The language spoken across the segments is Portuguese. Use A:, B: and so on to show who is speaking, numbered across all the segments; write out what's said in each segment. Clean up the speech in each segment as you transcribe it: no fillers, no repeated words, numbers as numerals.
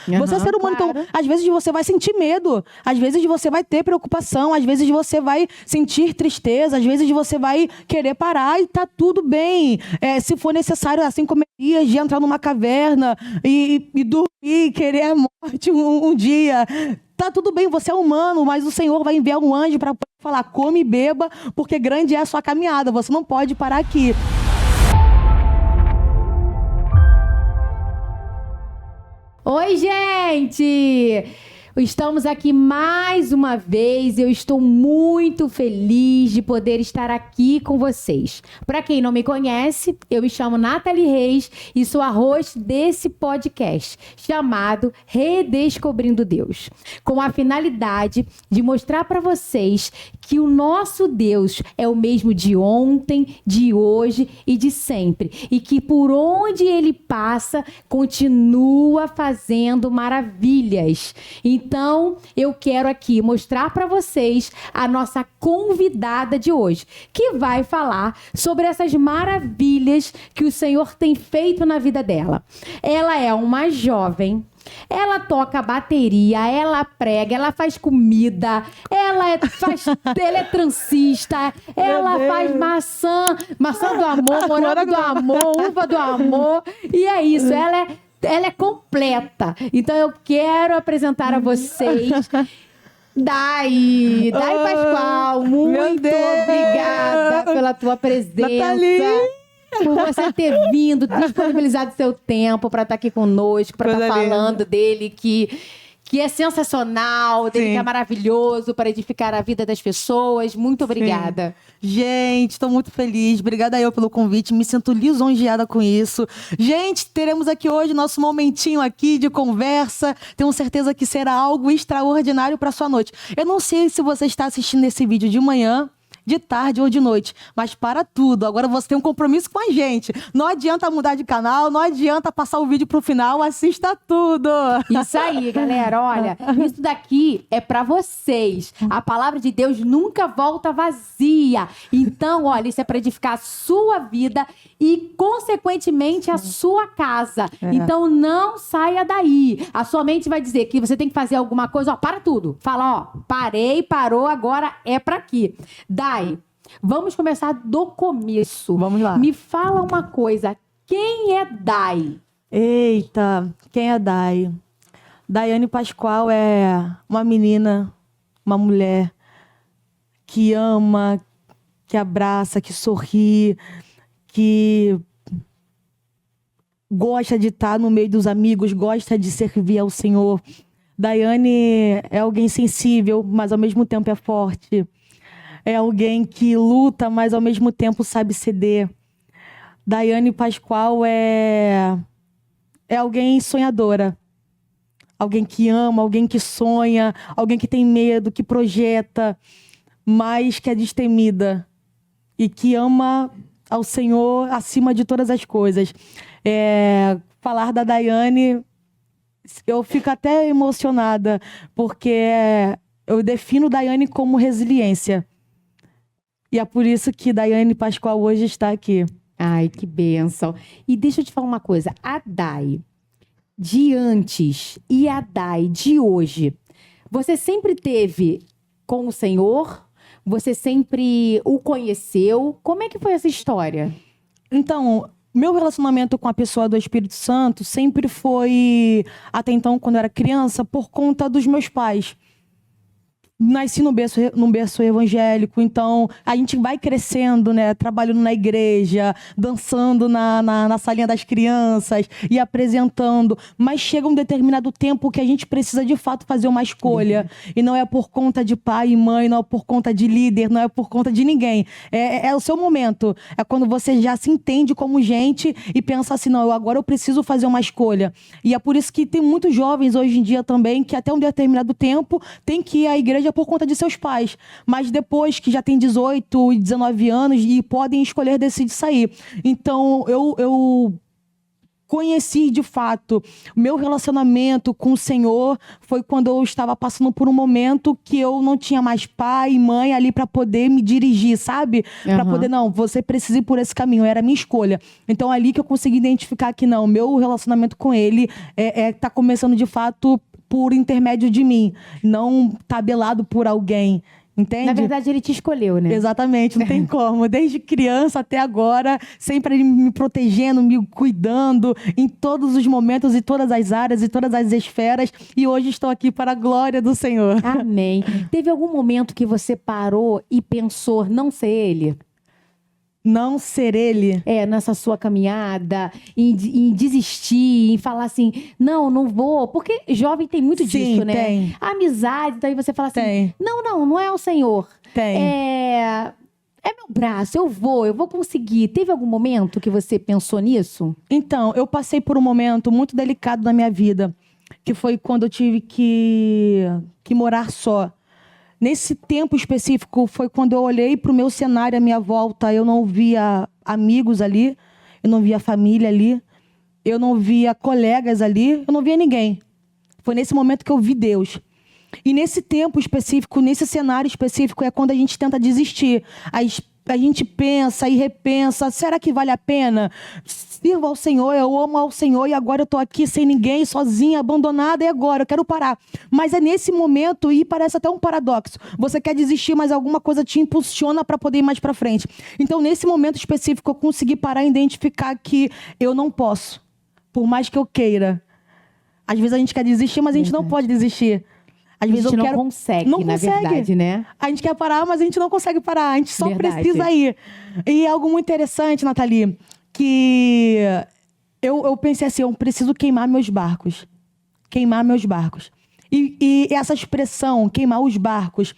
A: Você é ser humano,
B: claro.
A: então, às vezes você vai sentir medo, às vezes você vai ter preocupação, às vezes você vai sentir tristeza, às vezes você vai querer parar e tá tudo bem. Se for necessário, assim como Elias, de entrar numa caverna e dormir, querer a morte um dia. Tá tudo bem, você é humano, mas o Senhor vai enviar um anjo para falar, come e beba, porque grande é a sua caminhada, você não pode parar aqui.
B: Oi, gente! Estamos aqui mais uma vez. Eu estou muito feliz de poder estar aqui com vocês. Para quem não me conhece, eu me chamo Nathalie Reis e sou a host desse podcast chamado Redescobrindo Deus, com a finalidade de mostrar para vocês que o nosso Deus é o mesmo de ontem, de hoje e de sempre, e que por onde ele passa continua fazendo maravilhas. Então, eu quero aqui mostrar para vocês a nossa convidada de hoje, que vai falar sobre essas maravilhas que o Senhor tem feito na vida dela. Ela é uma jovem, ela toca bateria, ela prega, ela faz comida, ela é transista, ela faz maçã do amor, morango do amor, uva do amor, e é isso, ela é completa. Então eu quero apresentar a vocês Dai Pascoal, muito obrigada pela tua presença.
A: Nathalie.
B: Por você ter vindo, disponibilizado seu tempo para estar aqui conosco, para estar falando dele, que é sensacional, dele que é maravilhoso para edificar a vida das pessoas. Muito obrigada.
A: Sim. Gente, estou muito feliz. Obrigada eu pelo convite. Me sinto lisonjeada com isso. Gente, teremos aqui hoje nosso momentinho aqui de conversa. Tenho certeza que será algo extraordinário para sua noite. Eu não sei se você está assistindo esse vídeo de manhã, de tarde ou de noite, mas para tudo, agora você tem um compromisso com a gente. Não adianta mudar de canal, não adianta passar o vídeo pro final, assista tudo.
B: Isso aí, galera, olha, isso daqui é para vocês. A palavra de Deus nunca volta vazia. Então, olha, isso é para edificar a sua vida e, consequentemente, a sua casa. Então, não saia daí. A sua mente vai dizer que você tem que fazer alguma coisa, ó, para tudo. Fala, ó, parou, agora é para aqui. Dai, vamos começar do começo.
A: Vamos lá.
B: Me fala uma coisa, quem é Dai?
A: Eita, quem é Dai? Daiane Pascoal é uma menina, uma mulher que ama, que abraça, que sorri, que gosta de estar no meio dos amigos, gosta de servir ao Senhor. Daiane é alguém sensível, mas ao mesmo tempo é forte. É alguém que luta, mas ao mesmo tempo sabe ceder. Daiane Pascoal é alguém sonhadora. Alguém que ama, alguém que sonha, alguém que tem medo, que projeta, mas que é destemida. E que ama ao Senhor acima de todas as coisas. Falar da Daiane, eu fico até emocionada, porque eu defino Daiane como resiliência. E é por isso que Daiane Pascoal hoje está aqui.
B: Ai, que bênção. E deixa eu te falar uma coisa. A Dai de antes e a Dai de hoje, você sempre teve com o Senhor? Você sempre o conheceu? Como é que foi essa história?
A: Então, meu relacionamento com a pessoa do Espírito Santo sempre foi, até então, quando eu era criança, por conta dos meus pais. Nasci num berço evangélico, então a gente vai crescendo, né? Trabalhando na igreja, dançando na salinha das crianças e apresentando. Mas chega um determinado tempo que a gente precisa, de fato, fazer uma escolha. E não é por conta de pai e mãe, não é por conta de líder, não é por conta de ninguém. É o seu momento. É quando você já se entende como gente e pensa assim, não, agora eu preciso fazer uma escolha. E é por isso que tem muitos jovens hoje em dia também que até um determinado tempo tem que ir à igreja por conta de seus pais, mas depois que já tem 18 e 19 anos e podem escolher decidir sair. Então, eu conheci de fato meu relacionamento com o Senhor foi quando eu estava passando por um momento que eu não tinha mais pai e mãe ali para poder me dirigir, sabe? Para poder, não, você precisa ir por esse caminho, era a minha escolha. Então ali que eu consegui identificar que não, meu relacionamento com ele tá começando de fato por intermédio de mim, não tabelado por alguém. Entende?
B: Na verdade, ele te escolheu, né?
A: Exatamente, não tem como. Desde criança até agora, sempre ele me protegendo, me cuidando em todos os momentos, em todas as áreas, e todas as esferas. E hoje estou aqui para a glória do Senhor.
B: Amém. Teve algum momento que você parou e pensou, não ser ele?
A: Não ser ele?
B: Nessa sua caminhada, em desistir, em falar assim, não vou. Porque jovem tem muito disso, né?
A: Tem.
B: Amizade, então aí você fala assim, não é o Senhor.
A: Tem.
B: É meu braço, eu vou conseguir. Teve algum momento que você pensou nisso?
A: Então, eu passei por um momento muito delicado na minha vida, que foi quando eu tive que morar só. Nesse tempo específico, foi quando eu olhei para o meu cenário à minha volta, eu não via amigos ali, eu não via família ali, eu não via colegas ali, eu não via ninguém. Foi nesse momento que eu vi Deus. E nesse tempo específico, nesse cenário específico, é quando a gente tenta desistir. A gente pensa e repensa, será que vale a pena? Sirvo ao Senhor, eu amo ao Senhor e agora eu estou aqui sem ninguém, sozinha, abandonada, e agora eu quero parar. Mas é nesse momento, e parece até um paradoxo, você quer desistir, mas alguma coisa te impulsiona para poder ir mais para frente. Então, nesse momento específico, eu consegui parar e identificar que eu não posso, por mais que eu queira. Às vezes a gente quer desistir, mas a gente não pode desistir. Às vezes
B: a gente não consegue, na verdade, né?
A: A gente quer parar, mas a gente não consegue parar. A gente só precisa ir. E é algo muito interessante, Nathalie, que eu pensei assim, eu preciso queimar meus barcos. Queimar meus barcos. E essa expressão, queimar os barcos,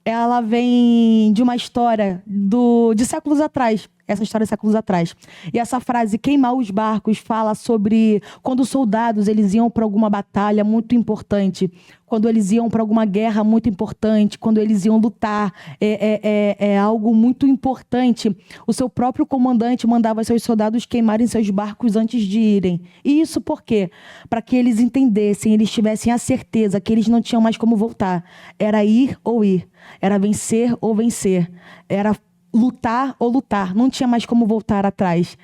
A: ela vem de uma história de séculos atrás. Essa história de séculos atrás. E essa frase, queimar os barcos, fala sobre quando os soldados eles iam para alguma batalha muito importante, quando eles iam para alguma guerra muito importante, quando eles iam lutar, é algo muito importante. O seu próprio comandante mandava seus soldados queimarem seus barcos antes de irem. E isso por quê? Para que eles entendessem, eles tivessem a certeza que eles não tinham mais como voltar. Era ir ou ir. Era vencer ou vencer. Era lutar ou lutar, não tinha mais como voltar atrás.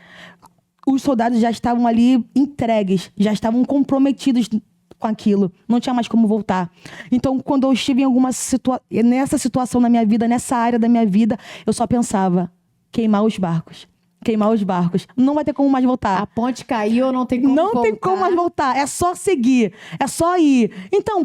A: Os soldados já estavam ali entregues, já estavam comprometidos com aquilo, não tinha mais como voltar. Então, quando eu estive em nessa situação na minha vida, nessa área da minha vida, eu só pensava, queimar os barcos. Queimar os barcos. Não vai ter como mais voltar.
B: A ponte caiu, não tem como voltar.
A: Não tem como mais voltar. É só seguir. É só ir. Então,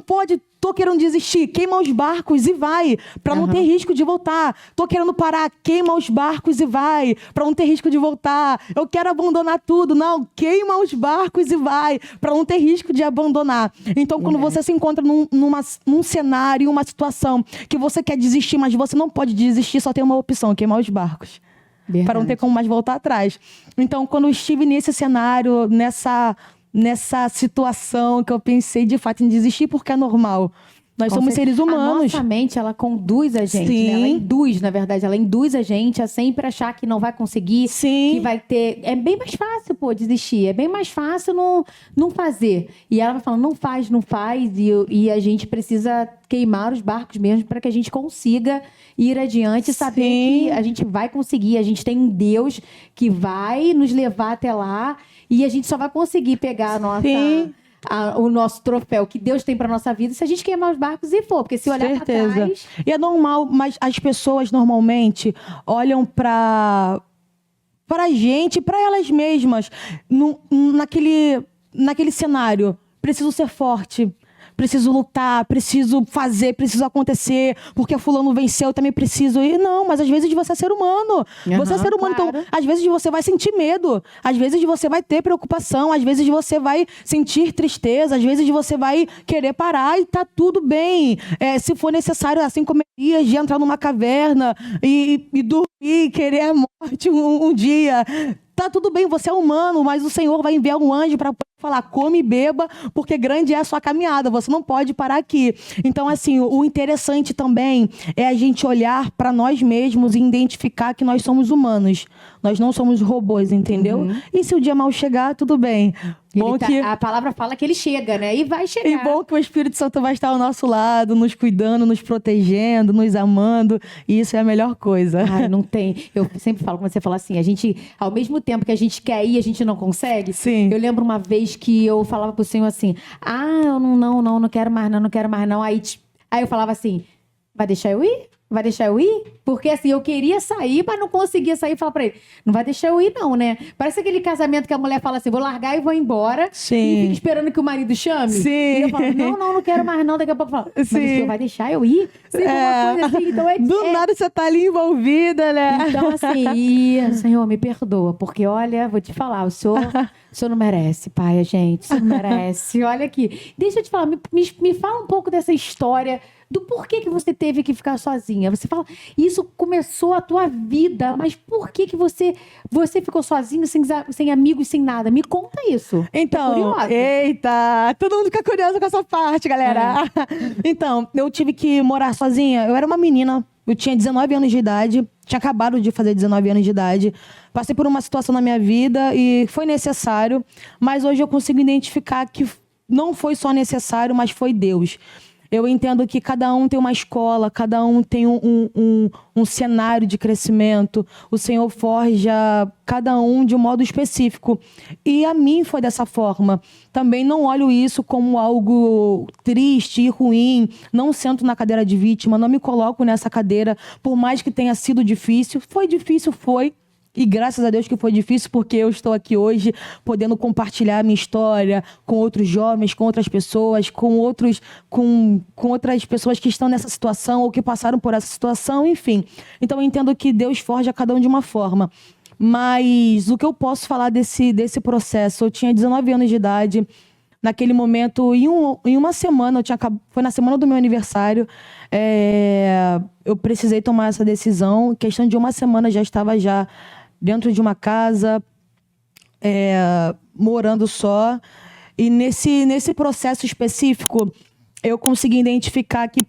A: tô querendo desistir. Queima os barcos e vai. Pra não ter risco de voltar. Tô querendo parar. Queima os barcos e vai. Pra não ter risco de voltar. Eu quero abandonar tudo. Não, queima os barcos e vai. Pra não ter risco de abandonar. Então, quando você se encontra num cenário, uma situação que você quer desistir, mas você não pode desistir, só tem uma opção: queimar os barcos. Para não ter como mais voltar atrás. Então, quando eu estive nesse cenário, nessa situação que eu pensei de fato em desistir, porque é normal. Nós somos seres humanos.
B: A nossa mente, ela conduz a gente, né? Ela induz, na verdade, ela induz a gente a sempre achar que não vai conseguir, que vai ter... É bem mais fácil, desistir. É bem mais fácil não fazer. E ela vai falando, não faz, e a gente precisa queimar os barcos mesmo para que a gente consiga ir adiante e saber que a gente vai conseguir. A gente tem um Deus que vai nos levar até lá e a gente só vai conseguir pegar o nosso troféu que Deus tem para nossa vida se a gente queimar os barcos e for, porque se olhar para trás...
A: E é normal, mas as pessoas normalmente olham para a gente, para elas mesmas, naquele cenário. Preciso ser forte, preciso lutar, preciso fazer, preciso acontecer, porque fulano venceu, eu também preciso ir. Não, mas às vezes você é ser humano. Você é ser humano, claro. Então às vezes você vai sentir medo, às vezes você vai ter preocupação, às vezes você vai sentir tristeza, às vezes você vai querer parar e tá tudo bem. Se for necessário, assim como Elias, de entrar numa caverna e dormir, querer a morte um dia... Tá tudo bem, você é humano, mas o Senhor vai enviar um anjo para falar, come e beba, porque grande é a sua caminhada, você não pode parar aqui. Então, assim, o interessante também é a gente olhar para nós mesmos e identificar que nós somos humanos. Nós não somos robôs, entendeu? E se o dia mal chegar, tudo bem. Bom
B: A palavra fala que ele chega, né? E vai chegar.
A: E bom que o Espírito Santo vai estar ao nosso lado, nos cuidando, nos protegendo, nos amando. E isso é a melhor coisa.
B: Ai, não tem. Eu sempre falo, como você fala assim, a gente, ao mesmo tempo que a gente quer ir, a gente não consegue.
A: Sim.
B: Eu lembro uma vez que eu falava pro Senhor assim, eu não quero mais não, não quero mais não. Aí eu falava assim, vai deixar eu ir? Vai deixar eu ir? Porque assim, eu queria sair, mas não conseguia sair. Falar pra ele, não vai deixar eu ir não, né? Parece aquele casamento que a mulher fala assim, vou largar e vou embora.
A: Sim.
B: E fica esperando que o marido chame.
A: Sim.
B: E eu falo, não quero mais não. Daqui a pouco eu falo, mas o senhor vai deixar eu ir? Sempre uma coisa assim, então
A: Do nada você tá ali envolvida, né?
B: Então assim, Senhor, me perdoa. Porque olha, vou te falar, o senhor não merece, pai, gente. O senhor não merece. Olha aqui. Deixa eu te falar, me fala um pouco dessa história do porquê que você teve que ficar sozinha. Você fala, isso começou a tua vida, mas por que você ficou sozinha, sem amigos, sem nada? Me conta isso.
A: Então, eita, todo mundo fica curioso com essa parte, galera. Então, eu tive que morar sozinha. Eu era uma menina, eu tinha 19 anos de idade, tinha acabado de fazer 19 anos de idade. Passei por uma situação na minha vida e foi necessário, mas hoje eu consigo identificar que não foi só necessário, mas foi Deus. Eu entendo que cada um tem uma escola, cada um tem um cenário de crescimento. O Senhor forja cada um de um modo específico. E a mim foi dessa forma. Também não olho isso como algo triste e ruim. Não sento na cadeira de vítima, não me coloco nessa cadeira. Por mais que tenha sido difícil. Foi difícil, foi. E graças a Deus que foi difícil, porque eu estou aqui hoje podendo compartilhar a minha história com outros jovens, com outras pessoas, com outras pessoas que estão nessa situação ou que passaram por essa situação, enfim. Então eu entendo que Deus forja cada um de uma forma. Mas o que eu posso falar desse processo? Eu tinha 19 anos de idade. Naquele momento, em uma semana, foi na semana do meu aniversário, eu precisei tomar essa decisão. Em questão de uma semana, já estava dentro de uma casa, morando só. E nesse processo específico, eu consegui identificar que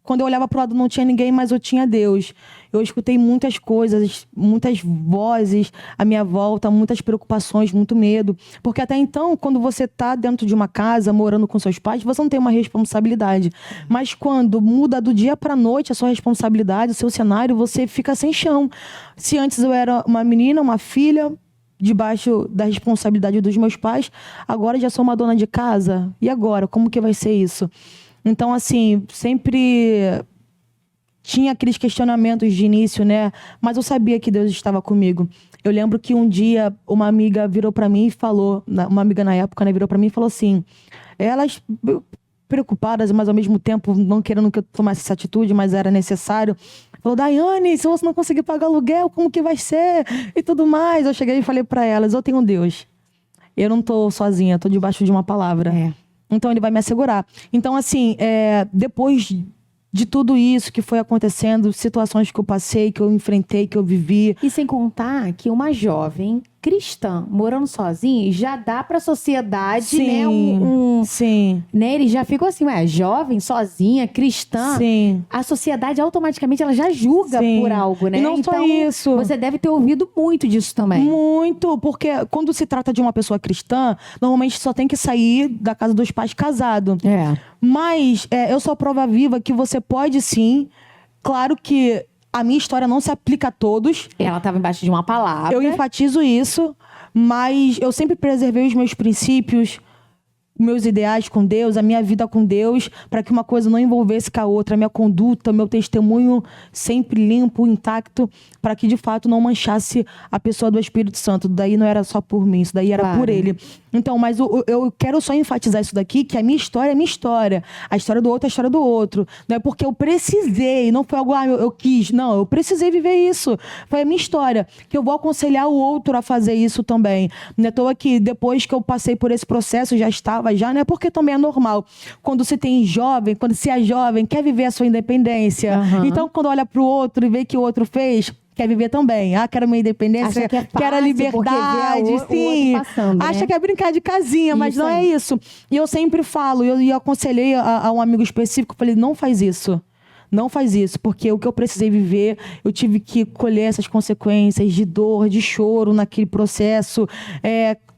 A: quando eu olhava para o lado não tinha ninguém, mas eu tinha Deus. Eu escutei muitas coisas, muitas vozes à minha volta, muitas preocupações, muito medo. Porque até então, quando você está dentro de uma casa, morando com seus pais, você não tem uma responsabilidade. Mas quando muda do dia para a noite a sua responsabilidade, o seu cenário, você fica sem chão. Se antes eu era uma menina, uma filha, debaixo da responsabilidade dos meus pais, agora já sou uma dona de casa. E agora? Como que vai ser isso? Então, assim, sempre tinha aqueles questionamentos de início, né? Mas eu sabia que Deus estava comigo. Eu lembro que um dia uma amiga virou para mim e falou, uma amiga na época, né, virou para mim e falou assim, elas preocupadas, mas ao mesmo tempo não querendo que eu tomasse essa atitude, mas era necessário. Falou, Daiane, se você não conseguir pagar aluguel, como que vai ser? E tudo mais. Eu cheguei e falei para elas, eu tenho um Deus. Eu não tô sozinha, tô debaixo de uma palavra. Então, ele vai me assegurar. Então, assim, depois de tudo isso que foi acontecendo, situações que eu passei, que eu enfrentei, que eu vivi.
B: E sem contar que uma jovem cristã morando sozinha já dá pra sociedade,
A: sim,
B: né?
A: Sim.
B: Né? Ele já ficou assim, jovem, sozinha, cristã.
A: Sim.
B: A sociedade automaticamente ela já julga por algo, né?
A: E não
B: então,
A: só isso.
B: Você deve ter ouvido muito disso também.
A: Muito, porque quando se trata de uma pessoa cristã, normalmente só tem que sair da casa dos pais casado. Mas eu sou a prova viva que você pode sim, claro que a minha história não se aplica a todos.
B: Ela estava embaixo de uma palavra.
A: Eu enfatizo isso, mas eu sempre preservei os meus princípios, meus ideais com Deus, a minha vida com Deus, para que uma coisa não envolvesse com a outra, a minha conduta, o meu testemunho sempre limpo, intacto, para que de fato não manchasse a pessoa do Espírito Santo. Daí não era só por mim, isso daí era por ele. Então, mas eu quero só enfatizar isso daqui, que a minha história é minha história. A história do outro é a história do outro. Não é porque eu precisei, não foi algo, eu quis. Não, eu precisei viver isso. Foi a minha história. Que eu vou aconselhar o outro a fazer isso também. Não é à toa que depois que eu passei por esse processo, já estava, né? Porque também é normal. Quando você tem jovem, quando você é jovem, quer viver a sua independência. Então, quando olha pro outro e vê que o outro fez, quer viver também. Ah, quero minha independência,
B: Acha que é
A: quero a
B: fácil,
A: liberdade,
B: porque vê o
A: sim.
B: outro passando, né?
A: Acha que é brincar de casinha, mas
B: Isso
A: não é
B: aí.
A: isso. E eu sempre falo, eu aconselhei a um amigo específico, falei, não faz isso. Não faz isso, porque o que eu precisei viver, eu tive que colher essas consequências de dor, de choro naquele processo.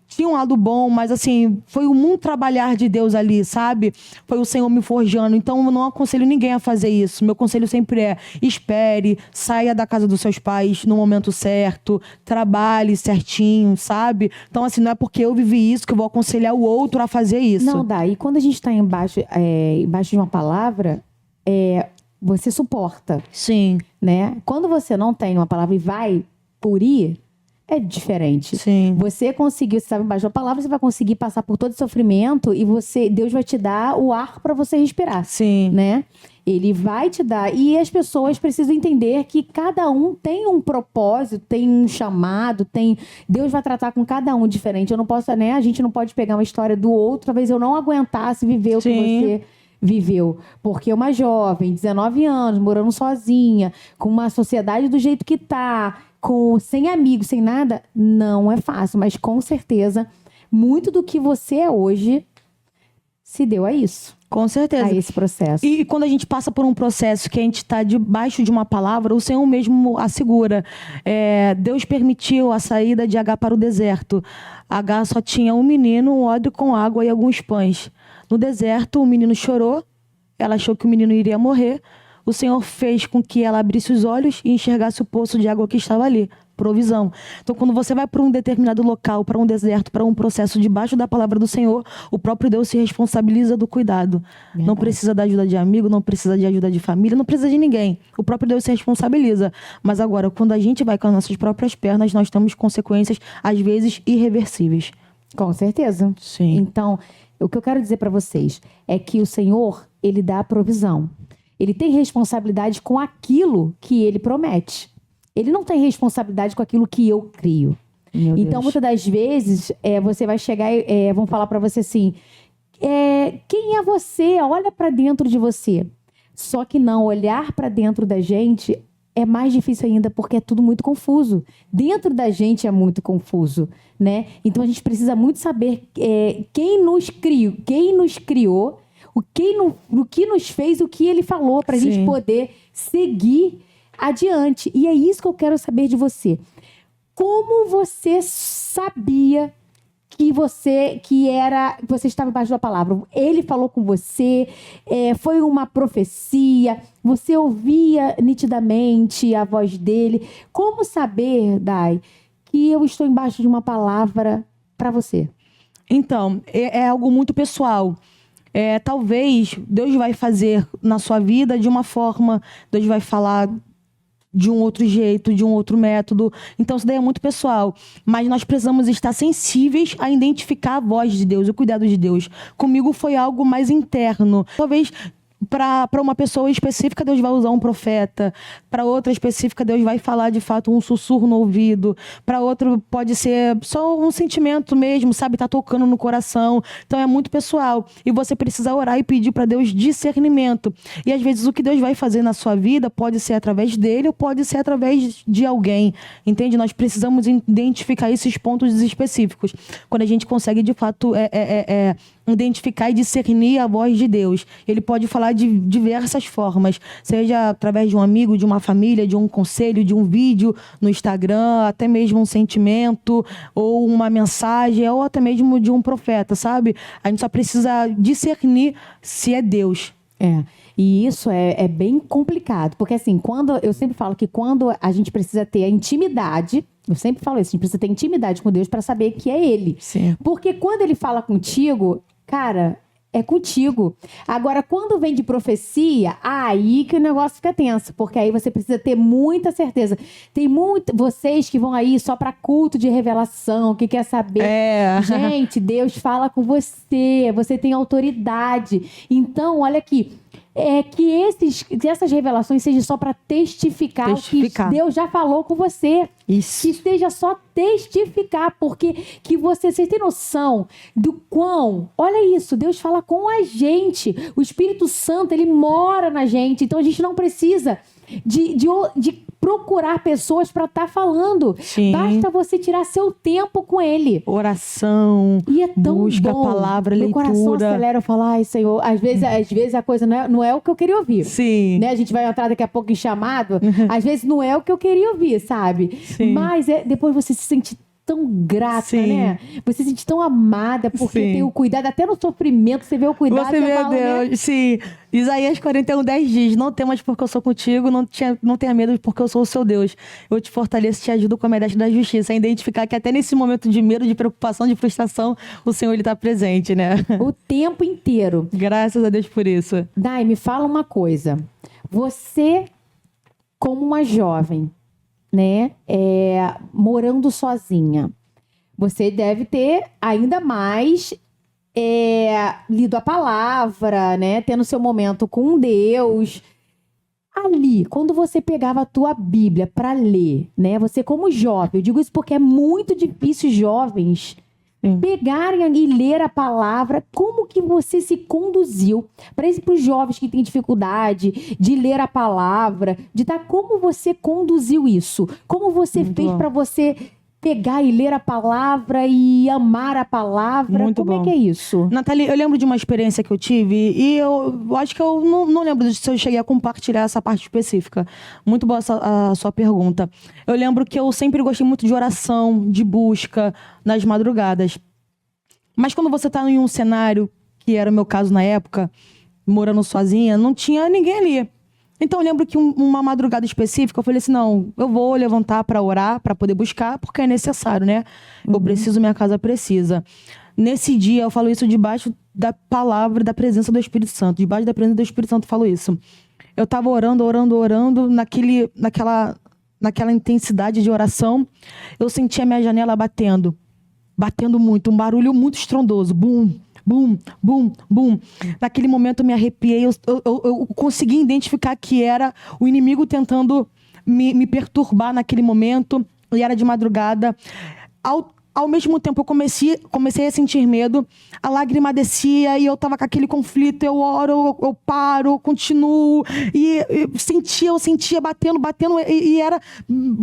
A: Tinha um lado bom, mas assim, foi um trabalhar de Deus ali, sabe? Foi o Senhor me forjando. Então, eu não aconselho ninguém a fazer isso. Meu conselho sempre é: espere, saia da casa dos seus pais no momento certo, trabalhe certinho, sabe? Então, assim, não é porque eu vivi isso que eu vou aconselhar o outro a fazer isso.
B: Não dá. E quando a gente está embaixo de uma palavra, você suporta,
A: Sim,
B: né? Quando você não tem uma palavra e vai por ir, é diferente.
A: sim.
B: Você conseguiu, você estava embaixo de uma palavra, você vai conseguir passar por todo esse sofrimento e Deus vai te dar o ar para você respirar,
A: Sim.
B: né? Ele vai te dar. E as pessoas precisam entender que cada um tem um propósito, tem um chamado, Deus vai tratar com cada um diferente. Eu não posso, né? A gente não pode pegar uma história do outro, talvez eu não aguentasse viver o que
A: Sim.
B: você viveu. Porque uma jovem, 19 anos, morando sozinha, com uma sociedade do jeito que tá, sem amigos, sem nada, não é fácil. Mas com certeza, muito do que você é hoje se deu a isso.
A: Com certeza.
B: A esse processo.
A: E quando a gente passa por um processo que a gente está debaixo de uma palavra, o Senhor mesmo assegura. Deus permitiu a saída de Agar para o deserto. Agar só tinha um menino, um odre com água e alguns pães. No deserto, o menino chorou. Ela achou que o menino iria morrer. O Senhor fez com que ela abrisse os olhos e enxergasse o poço de água que estava ali. Provisão. Então, quando você vai para um determinado local, para um deserto, para um processo debaixo da palavra do Senhor, o próprio Deus se responsabiliza do cuidado.
B: Verdade.
A: Não precisa da ajuda de amigo, não precisa de ajuda de família, não precisa de ninguém. O próprio Deus se responsabiliza. Mas agora, quando a gente vai com as nossas próprias pernas, nós temos consequências, às vezes, irreversíveis.
B: Com certeza.
A: Sim.
B: Então, o que eu quero dizer para vocês é que o Senhor, ele dá a provisão. Ele tem responsabilidade com aquilo que ele promete. Ele não tem responsabilidade com aquilo que eu crio.
A: Meu
B: Então,
A: Deus.
B: muitas das vezes, você vai chegar e vão falar para você assim, quem é você? Olha para dentro de você. Só que não, olhar para dentro da gente é mais difícil ainda, porque é tudo muito confuso. Dentro da gente é muito confuso, né? Então, a gente precisa muito saber quem nos criou, o que nos fez, o que ele falou, para a gente
A: Sim.
B: poder seguir adiante. E é isso que eu quero saber de você. Como você sabia que você estava embaixo da palavra? Ele falou com você, foi uma profecia, você ouvia nitidamente a voz dele. Como saber, Dai, que eu estou embaixo de uma palavra para você?
A: Então, é algo muito pessoal. Talvez Deus vai fazer na sua vida de uma forma, Deus vai falar de um outro jeito, de um outro método. Então, isso daí é muito pessoal. Mas nós precisamos estar sensíveis a identificar a voz de Deus, o cuidado de Deus. Comigo foi algo mais interno. Talvez para uma pessoa específica, Deus vai usar um profeta. Para outra específica, Deus vai falar de fato um sussurro no ouvido. Para outro, pode ser só um sentimento mesmo, sabe? Tá tocando no coração. Então, é muito pessoal. E você precisa orar e pedir para Deus discernimento. E às vezes, o que Deus vai fazer na sua vida pode ser através dele ou pode ser através de alguém. Entende? Nós precisamos identificar esses pontos específicos. Quando a gente consegue, de fato, identificar e discernir a voz de Deus. Ele pode falar de diversas formas, seja através de um amigo, de uma família, de um conselho, de um vídeo no Instagram, até mesmo um sentimento, ou uma mensagem, ou até mesmo de um profeta, sabe? A gente só precisa discernir se é Deus.
B: E isso é bem complicado, porque assim, eu sempre falo que quando a gente precisa ter a intimidade, eu sempre falo isso, a gente precisa ter intimidade com Deus para saber que é Ele.
A: Sim.
B: Porque quando Ele fala contigo, cara, é contigo. Agora, quando vem de profecia, aí que o negócio fica tenso, porque aí você precisa ter muita certeza. Tem vocês que vão aí só para culto de revelação, que quer saber. Gente, Deus fala com você, você tem autoridade. Então, olha aqui, que essas revelações sejam só para testificar o que Deus já falou com você.
A: Isso.
B: Que seja só testificar, porque vocês têm noção do quão... Olha isso, Deus fala com a gente. O Espírito Santo, ele mora na gente. Então, a gente não precisa de procurar pessoas para estar falando.
A: Sim.
B: Basta você tirar seu tempo com ele.
A: Oração,
B: E é tão
A: busca
B: bom.
A: a palavra,
B: Meu
A: leitura.
B: coração acelera, eu falo, ai, Senhor, às vezes a coisa não é o que eu queria ouvir.
A: Sim.
B: Né? A gente vai entrar daqui a pouco em chamado, às vezes não é o que eu queria ouvir, sabe?
A: Sim.
B: Mas depois você se sente tão grata,
A: Sim.
B: né? Você se sente tão amada, porque
A: Sim.
B: tem o cuidado, até no sofrimento, você vê o cuidado.
A: Você vê,
B: fala,
A: Deus,
B: né?
A: sim. Isaías 41:10 diz: não temas porque eu sou contigo, não tenha medo porque eu sou o seu Deus. Eu te fortaleço e te ajudo com a medalha da justiça. A identificar que até nesse momento de medo, de preocupação, de frustração, o Senhor está presente, né?
B: O tempo inteiro.
A: Graças a Deus por isso.
B: Dai, me fala uma coisa. Você, como uma jovem, né, morando sozinha, você deve ter ainda mais lido a palavra, né, tendo seu momento com Deus. Ali, quando você pegava a tua Bíblia para ler, né, você como jovem, eu digo isso porque é muito difícil jovens pegarem e ler a palavra, como que você se conduziu para os jovens que têm dificuldade de ler a palavra, como você conduziu isso? Como você
A: Muito
B: fez
A: bom.
B: para você pegar e ler a palavra e amar a palavra?
A: Muito
B: como
A: bom.
B: é que é isso?
A: Nathalie, eu lembro de uma experiência que eu tive e eu acho que eu não lembro se eu cheguei a compartilhar essa parte específica. Muito boa a sua pergunta. Eu lembro que eu sempre gostei muito de oração, de busca nas madrugadas. Mas quando você está em um cenário, que era o meu caso na época, morando sozinha, não tinha ninguém ali. Então eu lembro que uma madrugada específica eu falei assim, não, eu vou levantar para orar, para poder buscar, porque é necessário, né? Eu preciso, minha casa precisa. Nesse dia eu falo isso debaixo da palavra, da presença do Espírito Santo. Debaixo da presença do Espírito Santo eu falo isso. Eu tava orando, naquela intensidade de oração. Eu senti a minha janela batendo muito, um barulho muito estrondoso. Bum, bum, bum, bum. Naquele momento eu me arrepiei, eu consegui identificar que era o inimigo tentando me perturbar naquele momento, e era de madrugada. Ao mesmo tempo eu comecei a sentir medo, a lágrima descia e eu tava com aquele conflito, eu oro, eu paro, continuo, e eu sentia batendo, e era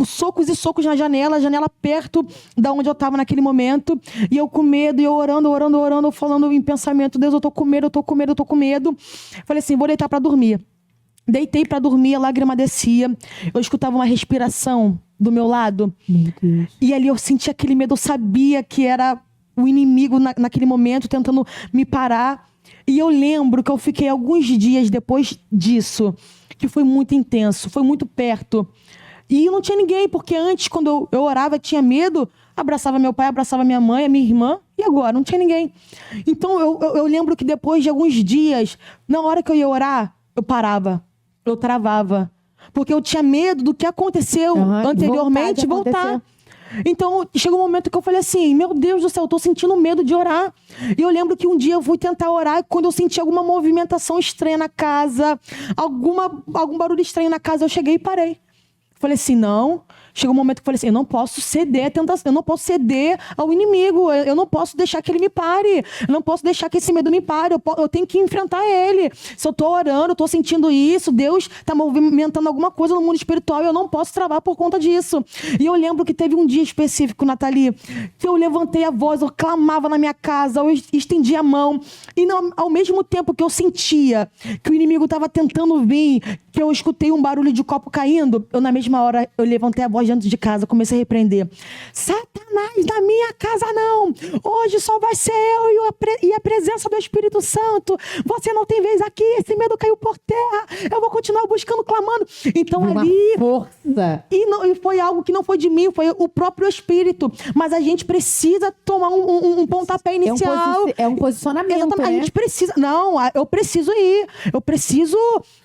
A: socos e socos na janela, a janela perto da onde eu tava naquele momento, e eu com medo, e eu orando, falando em pensamento, Deus, eu tô com medo. Falei assim, vou deitar pra dormir. Deitei pra dormir, a lágrima descia, eu escutava uma respiração do meu lado.
B: Meu Deus.
A: E ali eu senti aquele medo, eu sabia que era o inimigo naquele momento tentando me parar. E eu lembro que eu fiquei alguns dias depois disso, que foi muito intenso, foi muito perto. E não tinha ninguém, porque antes, quando eu orava, tinha medo, abraçava meu pai, abraçava minha mãe, a minha irmã, e agora não tinha ninguém. Então eu lembro que depois de alguns dias, na hora que eu ia orar, eu parava, eu travava. Porque eu tinha medo do que aconteceu anteriormente voltar. Então, chegou um momento que eu falei assim, meu Deus do céu, eu tô sentindo medo de orar. E eu lembro que um dia eu fui tentar orar e quando eu senti alguma movimentação estranha na casa, algum barulho estranho na casa, eu cheguei e parei. Falei assim, não. Chegou um momento que eu falei assim, eu não posso ceder à tentação, eu não posso ceder ao inimigo, eu não posso deixar que ele me pare, eu não posso deixar que esse medo me pare, eu tenho que enfrentar ele. Se eu tô orando, eu tô sentindo isso, Deus tá movimentando alguma coisa no mundo espiritual e eu não posso travar por conta disso. E eu lembro que teve um dia específico, Nathalie, que eu levantei a voz, eu clamava na minha casa, eu estendia a mão e ao mesmo tempo que eu sentia que o inimigo tava tentando vir, que eu escutei um barulho de copo caindo, na mesma hora eu levantei a voz dentro de casa, comecei a repreender. Satanás, na minha casa não! Hoje só vai ser eu e a presença do Espírito Santo. Você não tem vez aqui, esse medo caiu por terra. Eu vou continuar buscando, clamando. Então ali...
B: força.
A: E foi algo que não foi de mim, foi o próprio Espírito. Mas a gente precisa tomar um pontapé inicial.
B: É um posicionamento,
A: exatamente.
B: né?
A: A gente precisa... Não, eu preciso ir. Eu preciso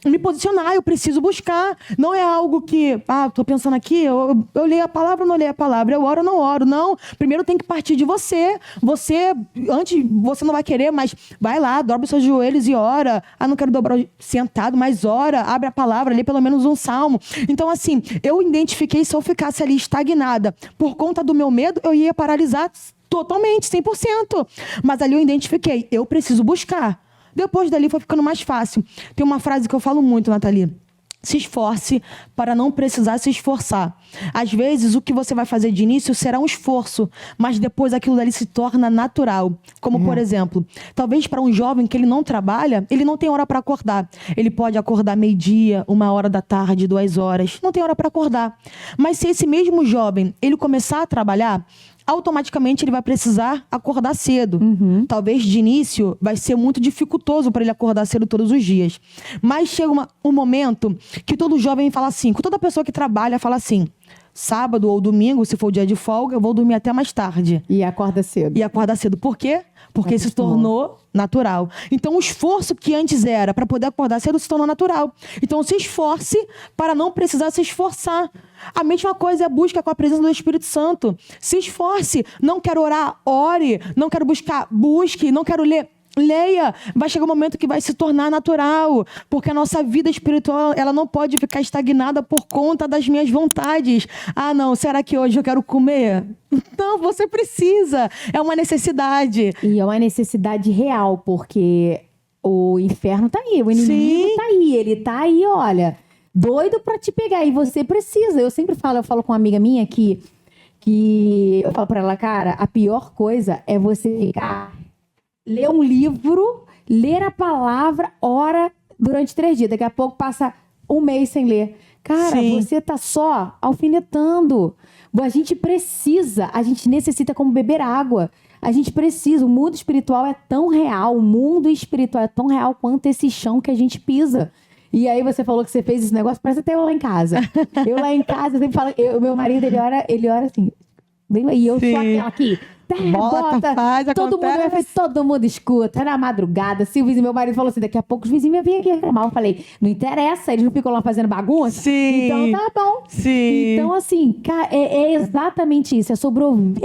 A: me posicionar, eu preciso buscar. Não é algo que... tô pensando aqui, eu leio a palavra ou não leio a palavra? Eu oro ou não oro? Não. Primeiro tem que partir de você. Antes você não vai querer, mas vai lá, dobra os seus joelhos e ora. Não quero dobrar sentado, mas ora. Abre a palavra, lê pelo menos um salmo. Então, assim, eu identifiquei, se eu ficasse ali estagnada por conta do meu medo, eu ia paralisar totalmente, 100%. Mas ali eu identifiquei, eu preciso buscar. Depois dali foi ficando mais fácil. Tem uma frase que eu falo muito, Nathalie. Se esforce para não precisar se esforçar. Às vezes, o que você vai fazer de início será um esforço, mas depois aquilo dali se torna natural. Como, por exemplo, talvez para um jovem que ele não trabalha, ele não tem hora para acordar. Ele pode acordar meio-dia, 1h da tarde, 2 horas. Não tem hora para acordar. Mas se esse mesmo jovem, ele começar a trabalhar, automaticamente ele vai precisar acordar cedo. Talvez de início vai ser muito dificultoso para ele acordar cedo todos os dias. Mas chega um momento que todo jovem fala assim, que toda pessoa que trabalha fala assim, sábado ou domingo, se for o dia de folga, eu vou dormir até mais tarde.
B: E acorda cedo.
A: E acorda cedo. Por quê? Porque se tornou natural. Então, o esforço que antes era para poder acordar cedo se tornou natural. Então, se esforce para não precisar se esforçar. A mesma coisa é a busca com a presença do Espírito Santo. Se esforce. Não quero orar, ore. Não quero buscar, busque. Não quero ler, leia. Vai chegar um momento que vai se tornar natural. Porque a nossa vida espiritual, ela não pode ficar estagnada por conta das minhas vontades. Ah, não, será que hoje eu quero comer? Não, você precisa. É uma necessidade.
B: E é uma necessidade real, porque o inferno tá aí, o inimigo tá aí. Ele tá aí, olha, doido pra te pegar. E você precisa. Eu sempre falo, com uma amiga minha que eu falo pra ela, cara, a pior coisa é você ficar... ler um livro, ler a palavra, ora durante 3 dias. Daqui a pouco passa 1 mês sem ler. Cara, você tá só alfinetando. A gente precisa, a gente necessita como beber água. A gente precisa. O mundo espiritual é tão real, o mundo espiritual é tão real quanto esse chão que a gente pisa. E aí você falou que você fez esse negócio, parece até eu lá em casa. Eu lá em casa, eu sempre falo, meu marido, ele ora assim, e eu sou aquela aqui...
A: Bota, faz,
B: todo mundo escuta, na madrugada. Se o vizinho, meu marido falou assim, daqui a pouco os vizinhos iam vir aqui reclamar. Eu falei, não interessa, eles não ficam lá fazendo bagunça?
A: Sim.
B: Então tá bom.
A: Sim.
B: Então assim, cara, é exatamente isso, é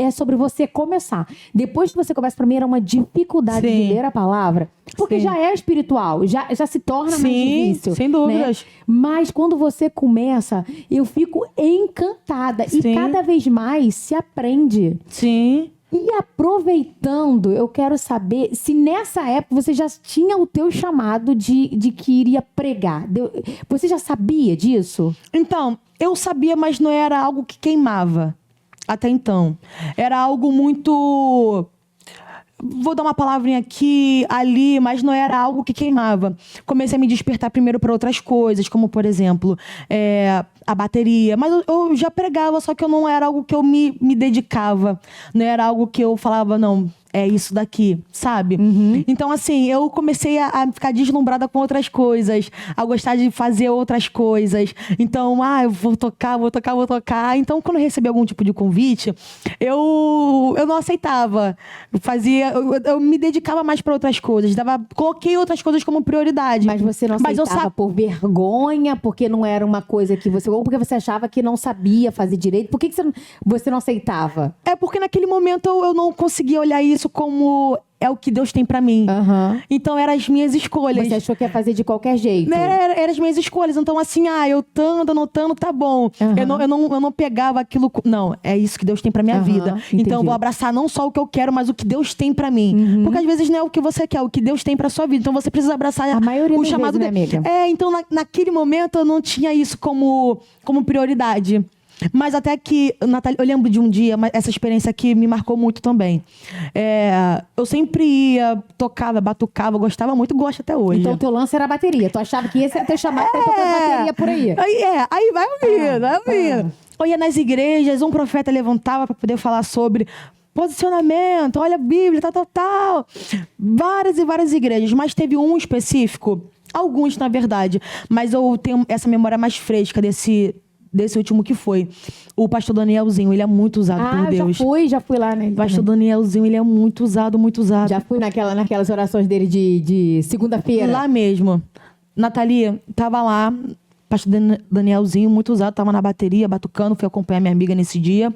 B: sobre você começar. Depois que você começa, pra mim era uma dificuldade de ler a palavra, porque já é espiritual, já se torna mais difícil.
A: Sem dúvidas.
B: Né? Mas quando você começa, eu fico encantada. E cada vez mais se aprende.
A: Sim.
B: E aproveitando, eu quero saber se nessa época você já tinha o teu chamado de que iria pregar. Você já sabia disso?
A: Então, eu sabia, mas não era algo que queimava até então. Era algo muito... Vou dar uma palavrinha aqui, ali, mas não era algo que queimava. Comecei a me despertar primeiro para outras coisas, como, por exemplo, a bateria. Mas eu já pregava, só que eu não era algo que eu me dedicava. Não era algo que eu falava, não, é isso daqui, sabe? Então, assim, eu comecei a ficar deslumbrada com outras coisas, a gostar de fazer outras coisas. Então, eu vou tocar. Então, quando eu recebi algum tipo de convite, eu não aceitava. Eu me dedicava mais para outras coisas, coloquei outras coisas como prioridade.
B: Mas você não aceitava por vergonha, porque não era uma coisa que você... Ou porque você achava que não sabia fazer direito? Por que você não aceitava?
A: É porque naquele momento eu não conseguia olhar isso como é o que Deus tem pra mim. Então, eram as minhas escolhas.
B: Você achou que ia fazer de qualquer jeito?
A: Eram as minhas escolhas. Então, assim, eu tando, anotando, tá bom. Eu não pegava aquilo... Não, é isso que Deus tem pra minha vida.
B: Entendi.
A: Então, eu vou abraçar não só o que eu quero, mas o que Deus tem pra mim. Porque, às vezes, não é o que você quer, é o que Deus tem pra sua vida. Então, você precisa abraçar
B: a maioria
A: o chamado
B: dele. Amiga?
A: Então, naquele momento, eu não tinha isso como prioridade. Mas até que, Natália, eu lembro de um dia, essa experiência aqui me marcou muito também. Eu sempre ia, tocava, batucava, gostava muito, gosto até hoje.
B: Então o teu lance era a bateria. Tu achava que esse era teu chamado pra tocar bateria por aí.
A: Aí vai ouvindo. Eu ia nas igrejas, um profeta levantava para poder falar sobre posicionamento, olha a Bíblia, tal. Várias e várias igrejas, mas teve um específico, alguns na verdade, mas eu tenho essa memória mais fresca desse último que foi. O pastor Danielzinho, ele é muito usado por Deus.
B: Já fui lá, né?
A: O pastor Danielzinho, ele é muito usado.
B: Já fui naquelas orações dele de segunda-feira.
A: Lá mesmo. Natalia, tava lá, pastor Danielzinho, muito usado, tava na bateria, batucando, fui acompanhar minha amiga nesse dia.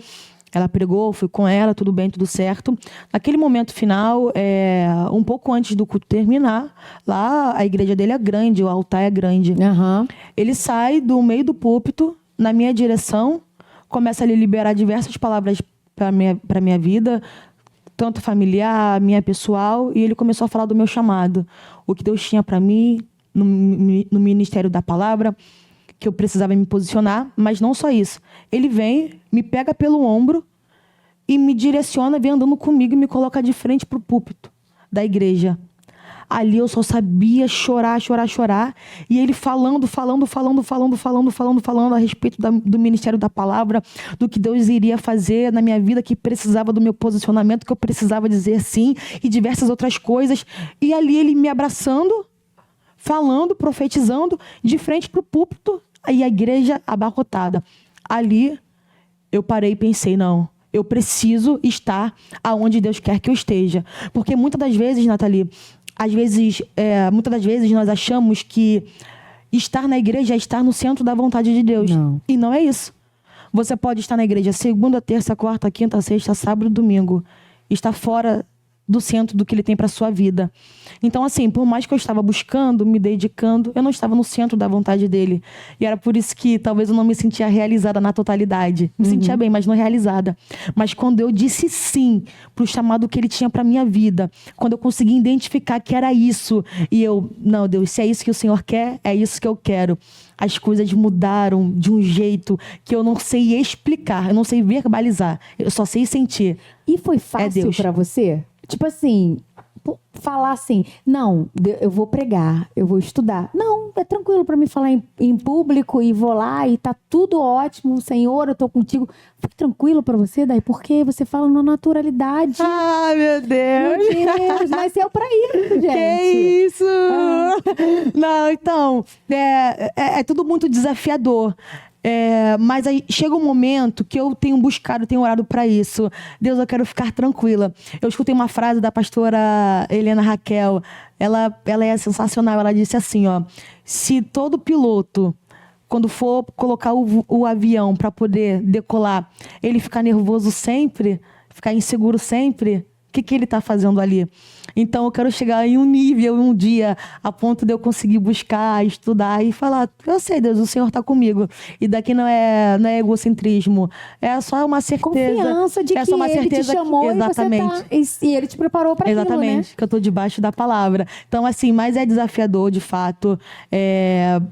A: Ela pregou, fui com ela, tudo bem, tudo certo. Naquele momento final, um pouco antes do culto terminar, lá a igreja dele é grande, o altar é grande. Ele sai do meio do púlpito, na minha direção, começa a liberar diversas palavras para minha vida, tanto familiar, minha pessoal, e ele começou a falar do meu chamado, o que Deus tinha para mim no ministério da palavra. que eu precisava me posicionar, mas não só isso. Ele vem, me pega pelo ombro e me direciona, vem andando comigo e me coloca de frente pro púlpito da igreja. Ali eu só sabia chorar. E ele falando a respeito do ministério da palavra, do que Deus iria fazer na minha vida, que precisava do meu posicionamento, que eu precisava dizer sim, e diversas outras coisas. E ali ele me abraçando, falando, profetizando, de frente pro púlpito, e a igreja abarrotada. Ali eu parei e pensei, não, eu preciso estar aonde Deus quer que eu esteja. Porque muitas das vezes, Nathalie, muitas das vezes nós achamos que estar na igreja é estar no centro da vontade de Deus.
B: Não.
A: E não é isso. Você pode estar na igreja segunda, terça, quarta, quinta, sexta, sábado, domingo. Estar fora do centro do que ele tem para sua vida. Então, assim, por mais que eu estava buscando, me dedicando, eu não estava no centro da vontade dele. E era por isso que talvez eu não me sentia realizada na totalidade. Me sentia bem, mas não realizada. Mas quando eu disse sim pro chamado que ele tinha para minha vida, quando eu consegui identificar que era isso, e eu, não, Deus, se é isso que o Senhor quer, é isso que eu quero. As coisas mudaram de um jeito que eu não sei explicar, eu não sei verbalizar, eu só sei sentir.
B: E foi fácil para você? Tipo assim, falar assim, não, eu vou pregar, eu vou estudar. Não, é tranquilo para mim falar em público e vou lá e tá tudo ótimo, Senhor, eu tô contigo. Foi tranquilo para você, daí? Porque você fala na naturalidade.
A: Ai, meu Deus.
B: Meu Deus, nasceu pra isso, gente.
A: Que isso? Não, então, é tudo muito desafiador. Mas aí chega um momento que eu tenho buscado, tenho orado para isso. Deus, eu quero ficar tranquila. Eu escutei uma frase da pastora Helena Raquel. Ela é sensacional. Ela disse assim, ó: se todo piloto, quando for colocar o avião para poder decolar, ele ficar nervoso sempre, ficar inseguro sempre, o que ele está fazendo ali? Então eu quero chegar em um nível, um dia, a ponto de eu conseguir buscar, estudar e falar, eu sei, Deus, o Senhor está comigo. E daqui não é egocentrismo, é só uma certeza.
B: Confiança de que ele te chamou
A: exatamente.
B: E ele te preparou para aquilo, né?
A: Exatamente, que eu estou debaixo da palavra. Então, assim, mas é desafiador, de fato,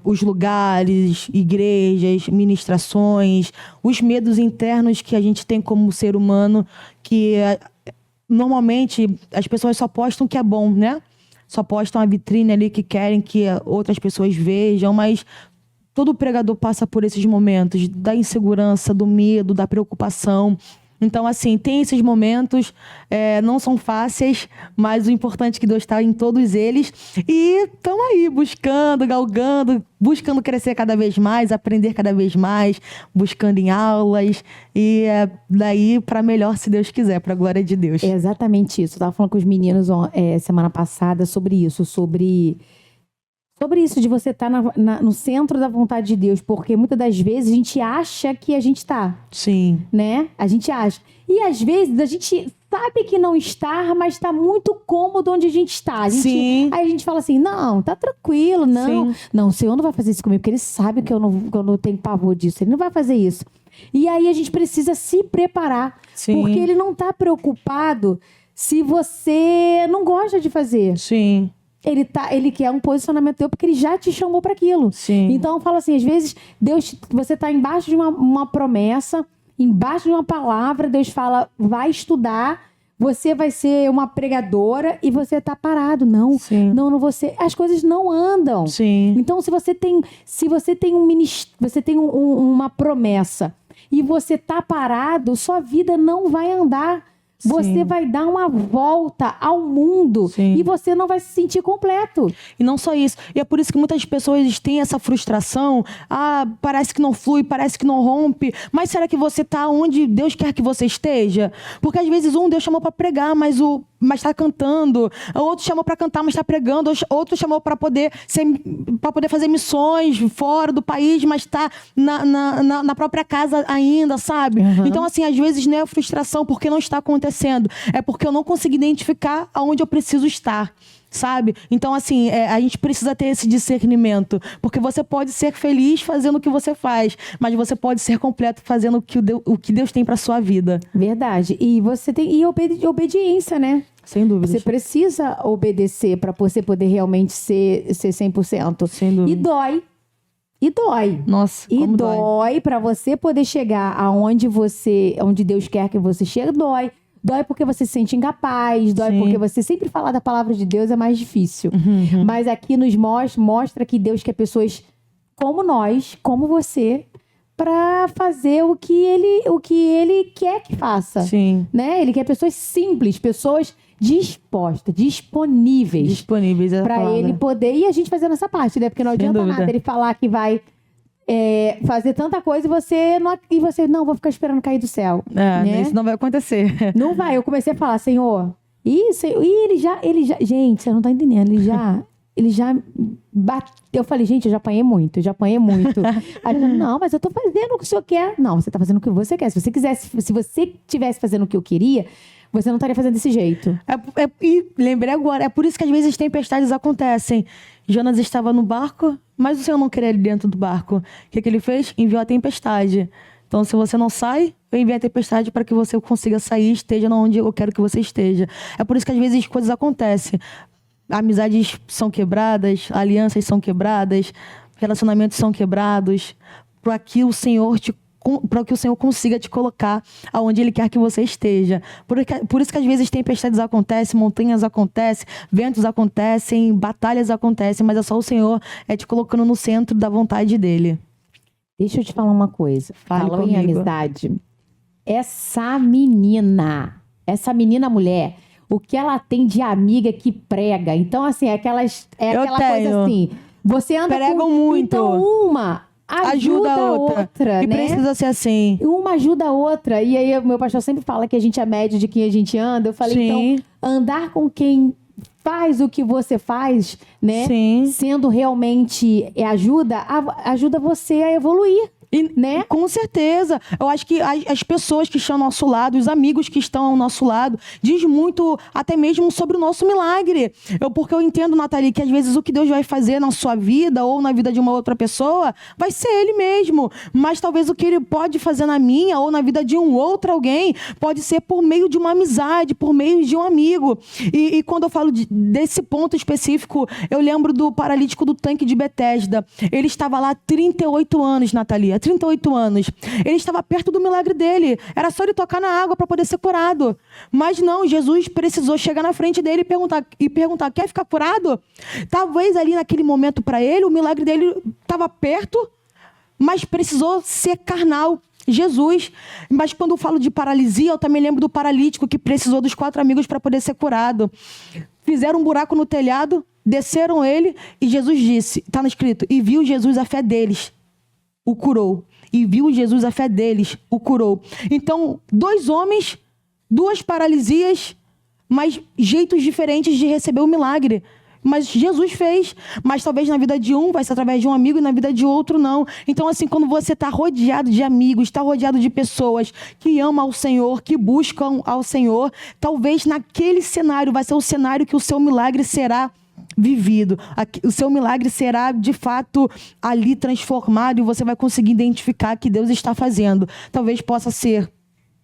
A: os lugares, igrejas, ministrações, os medos internos que a gente tem como ser humano, que normalmente as pessoas só postam o que é bom, né? Só postam a vitrine ali que querem que outras pessoas vejam, mas todo pregador passa por esses momentos da insegurança, do medo, da preocupação. Então, assim, tem esses momentos, não são fáceis, mas o importante é que Deus está em todos eles. E estamos aí, buscando, galgando, buscando crescer cada vez mais, aprender cada vez mais, buscando em aulas. E daí para melhor, se Deus quiser, para a glória de Deus.
B: É exatamente isso. Eu estava falando com os meninos semana passada sobre isso, sobre isso de você estar no centro da vontade de Deus, porque muitas das vezes a gente acha que a gente está.
A: Sim.
B: Né? A gente acha. E às vezes a gente sabe que não está, mas está muito cômodo onde a gente está.
A: Sim.
B: Aí a gente fala assim, não, tá tranquilo, não.
A: Sim.
B: Não, o Senhor não vai fazer isso comigo, porque Ele sabe que eu não tenho pavor disso. Ele não vai fazer isso. E aí a gente precisa se preparar.
A: Sim.
B: Porque Ele não está preocupado se você não gosta de fazer.
A: Sim.
B: Ele quer um posicionamento teu porque ele já te chamou para aquilo.
A: Sim.
B: Então, fala assim, às vezes, você está embaixo de uma promessa, embaixo de uma palavra, Deus fala, vai estudar, você vai ser uma pregadora e você está parado. Não,
A: Sim.
B: não você. As coisas não andam.
A: Sim.
B: Então, se você tem uma promessa e você está parado, sua vida não vai andar. Você
A: Sim.
B: vai dar uma volta ao mundo.
A: Sim.
B: E você não vai se sentir completo.
A: E não só isso. E é por isso que muitas pessoas têm essa frustração. Parece que não flui, parece que não rompe. Mas será que você está onde Deus quer que você esteja? Porque às vezes Deus chamou para pregar, mas está cantando. Outro chamou para cantar, mas está pregando. Outro chamou para poder fazer missões fora do país, mas está na própria casa ainda, sabe?
B: Uhum.
A: Então, assim, às vezes não é frustração porque não está acontecendo. É porque eu não consegui identificar aonde eu preciso estar, sabe? Então, assim, a gente precisa ter esse discernimento. Porque você pode ser feliz fazendo o que você faz, mas você pode ser completo fazendo o que Deus tem para sua vida.
B: Verdade. E você tem obediência, né?
A: Sem dúvida.
B: Você precisa obedecer para você poder realmente ser 100%.
A: Sem dúvida.
B: E dói. E dói.
A: Nossa,
B: E
A: como dói.
B: dói para você poder chegar onde Deus quer que você chegue, dói. Dói porque você se sente incapaz, dói
A: Sim.
B: porque você sempre falar da palavra de Deus é mais difícil. Mas aqui nos mostra que Deus quer pessoas como nós, como você, para fazer o que ele quer que faça.
A: Sim.
B: Né? Ele quer pessoas simples, pessoas dispostas, disponíveis.
A: Disponíveis, é a
B: Pra
A: palavra.
B: ele poder... E a gente fazendo essa parte, né? Porque não
A: Sem
B: adianta
A: dúvida.
B: nada ele falar que vai fazer tanta coisa e você não, vou ficar esperando cair do céu. né?
A: Isso não vai acontecer.
B: Não vai. Eu comecei a falar, Senhor... ele já... Gente, você não tá entendendo. Ele já bateu. Eu falei, gente, eu já apanhei muito. Aí ele, não, mas eu tô fazendo o que o senhor quer. Não, você tá fazendo o que você quer. Se você tivesse fazendo o que eu queria, você não estaria fazendo desse jeito.
A: E lembrei agora, é por isso que às vezes tempestades acontecem. Jonas estava no barco, mas o Senhor não queria ele dentro do barco. O que ele fez? Enviou a tempestade. Então, se você não sai, eu envio a tempestade para que você consiga sair, esteja onde eu quero que você esteja. É por isso que às vezes coisas acontecem. Amizades são quebradas, alianças são quebradas, relacionamentos são quebrados, para que o Senhor consiga te colocar aonde Ele quer que você esteja. Por isso que às vezes tempestades acontecem, montanhas acontecem, ventos acontecem, batalhas acontecem, mas é só o Senhor te colocando no centro da vontade dEle.
B: Deixa eu te falar uma coisa.
A: Fale
B: Falou em
A: comigo.
B: amizade. Essa menina mulher, o que ela tem de amiga que prega. Então, assim, aquela coisa assim. Você anda
A: Pregam muito.
B: Então, uma ajuda a outra,
A: E
B: né?
A: precisa ser assim.
B: Uma ajuda a outra. E aí, o meu pastor sempre fala que a gente é médio de quem a gente anda. Eu falei,
A: Sim.
B: então, andar com quem faz o que você faz, né?
A: Sim.
B: Sendo realmente ajuda você a evoluir. Né?
A: Com certeza. Eu acho que as pessoas que estão ao nosso lado, os amigos que estão ao nosso lado, diz muito até mesmo sobre o nosso milagre. Porque eu entendo, Nathalie, que às vezes o que Deus vai fazer na sua vida ou na vida de uma outra pessoa vai ser Ele mesmo. Mas talvez o que Ele pode fazer na minha ou na vida de um outro alguém pode ser por meio de uma amizade, por meio de um amigo. E quando eu falo desse ponto específico, eu lembro do paralítico do tanque de Betesda. Ele estava lá há 38 anos, Nathalie. 38 anos. Ele estava perto do milagre dele. Era só ele tocar na água para poder ser curado. Mas não, Jesus precisou chegar na frente dele e perguntar, quer ficar curado? Talvez ali naquele momento para ele, o milagre dele estava perto, mas precisou ser carnal. Jesus. Mas quando eu falo de paralisia, eu também lembro do paralítico que precisou dos 4 amigos para poder ser curado. Fizeram um buraco no telhado, desceram ele e Jesus disse, está escrito, e viu Jesus a fé deles. O curou. E viu Jesus a fé deles, o curou. Então, 2 homens, 2 paralisias, mas jeitos diferentes de receber o milagre. Mas Jesus fez. Mas talvez na vida de um vai ser através de um amigo e na vida de outro não. Então, assim, quando você está rodeado de amigos, está rodeado de pessoas que amam ao Senhor, que buscam ao Senhor, talvez naquele cenário vai ser o cenário que o seu milagre será vivido. O seu milagre será, de fato, ali transformado e você vai conseguir identificar que Deus está fazendo. Talvez possa ser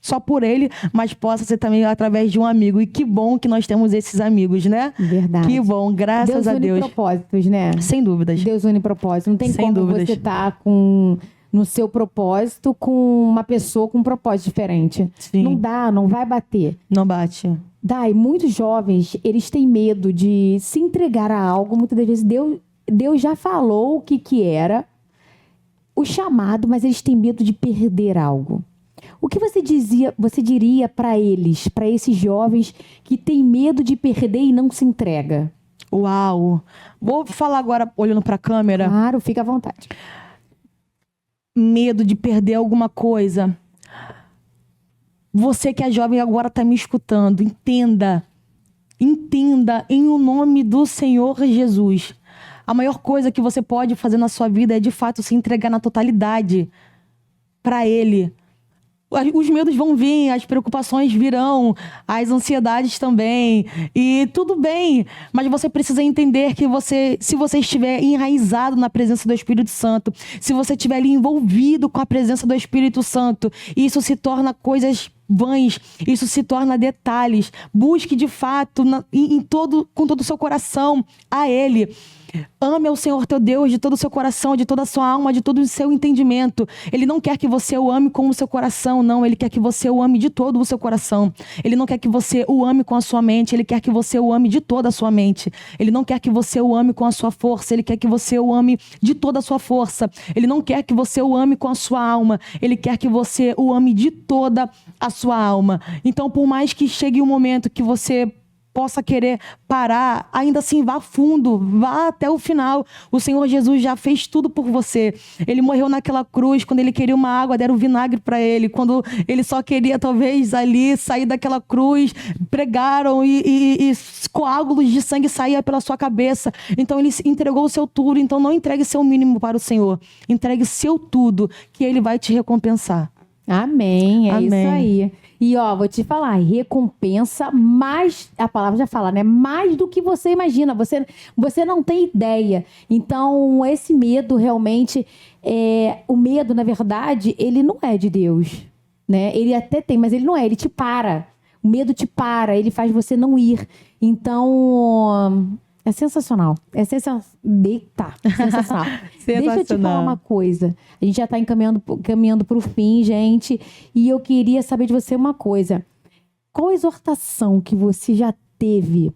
A: só por ele, mas possa ser também através de um amigo. E que bom que nós temos esses amigos, né?
B: Verdade.
A: Que bom, graças a Deus.
B: Deus une propósitos, né?
A: Sem dúvidas.
B: Deus une propósitos. Não tem
A: Sem
B: como
A: dúvidas.
B: você estar no seu propósito com uma pessoa com um propósito diferente.
A: Sim.
B: Não dá, não vai bater.
A: Não bate.
B: E muitos jovens, eles têm medo de se entregar a algo. Muitas das vezes Deus já falou o que era o chamado, mas eles têm medo de perder algo. O que você diria para eles, para esses jovens que têm medo de perder e não se entrega?
A: Uau! Vou falar agora olhando para a câmera.
B: Claro, fica à vontade.
A: Medo de perder alguma coisa. Você que é jovem agora está me escutando, entenda em o nome do Senhor Jesus. A maior coisa que você pode fazer na sua vida é de fato se entregar na totalidade para Ele. Os medos vão vir, as preocupações virão, as ansiedades também. E tudo bem, mas você precisa entender que se você estiver enraizado na presença do Espírito Santo, se você estiver ali envolvido com a presença do Espírito Santo, isso se torna coisas vãs, isso se torna detalhes. Busque de fato com todo o seu coração a Ele. Ame ao Senhor teu Deus de todo o seu coração, de toda a sua alma, de todo o seu entendimento. Ele não quer que você o ame com o seu coração, não. Ele quer que você o ame de todo o seu coração. Ele não quer que você o ame com a sua mente. Ele quer que você o ame de toda a sua mente. Ele não quer que você o ame com a sua força. Ele quer que você o ame de toda a sua força. Ele não quer que você o ame com a sua alma. Ele quer que você o ame de toda a sua alma. Então, por mais que chegue um momento que você possa querer parar, ainda assim vá fundo, vá até o final. O Senhor Jesus já fez tudo por você. Ele morreu naquela cruz, quando ele queria uma água, deram vinagre para ele. Quando ele só queria, talvez, ali sair daquela cruz, pregaram e coágulos de sangue saíam pela sua cabeça. Então ele entregou o seu tudo. Então não entregue seu mínimo para o Senhor. Entregue seu tudo, que ele vai te recompensar.
B: Amém,
A: Amém.
B: Isso aí. E ó, vou te falar, recompensa mais, a palavra já fala, né? Mais do que você imagina, você não tem ideia. Então, esse medo realmente, o medo, na verdade, ele não é de Deus, né? Ele até tem, mas ele não é, ele te para. O medo te para, ele faz você não ir. Então, é sensacional. É sensacional. Sensacional. Deixa eu te falar uma coisa. A gente já está caminhando para o fim, gente. E eu queria saber de você uma coisa. Qual exortação que você já teve?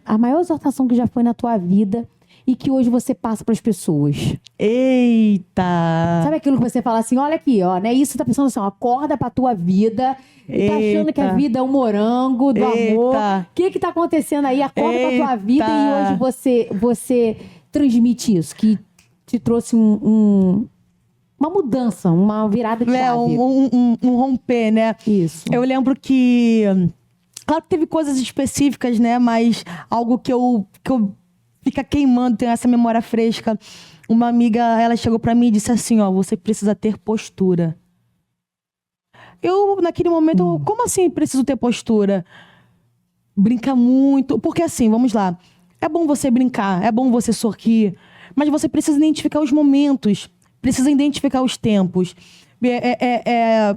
B: A maior exortação que já foi na tua vida e que hoje você passa para as pessoas?
A: Eita!
B: Sabe aquilo que você fala assim, olha aqui, ó, né? Isso tá pensando assim, ó, acorda pra tua vida. E tá achando que a vida é um morango do amor. O que tá acontecendo aí? Acorda pra tua vida e hoje você transmite isso, que te trouxe uma mudança, uma virada de chave.
A: Um romper, né?
B: Isso.
A: Eu lembro que... Claro que teve coisas específicas, né? Mas algo que eu fica queimando, tenho essa memória fresca. Uma amiga, ela chegou pra mim e disse assim, ó, você precisa ter postura. Eu, naquele momento, como assim preciso ter postura? Brinca muito. Porque assim, vamos lá. É bom você brincar, é bom você sorrir, mas você precisa identificar os momentos, precisa identificar os tempos.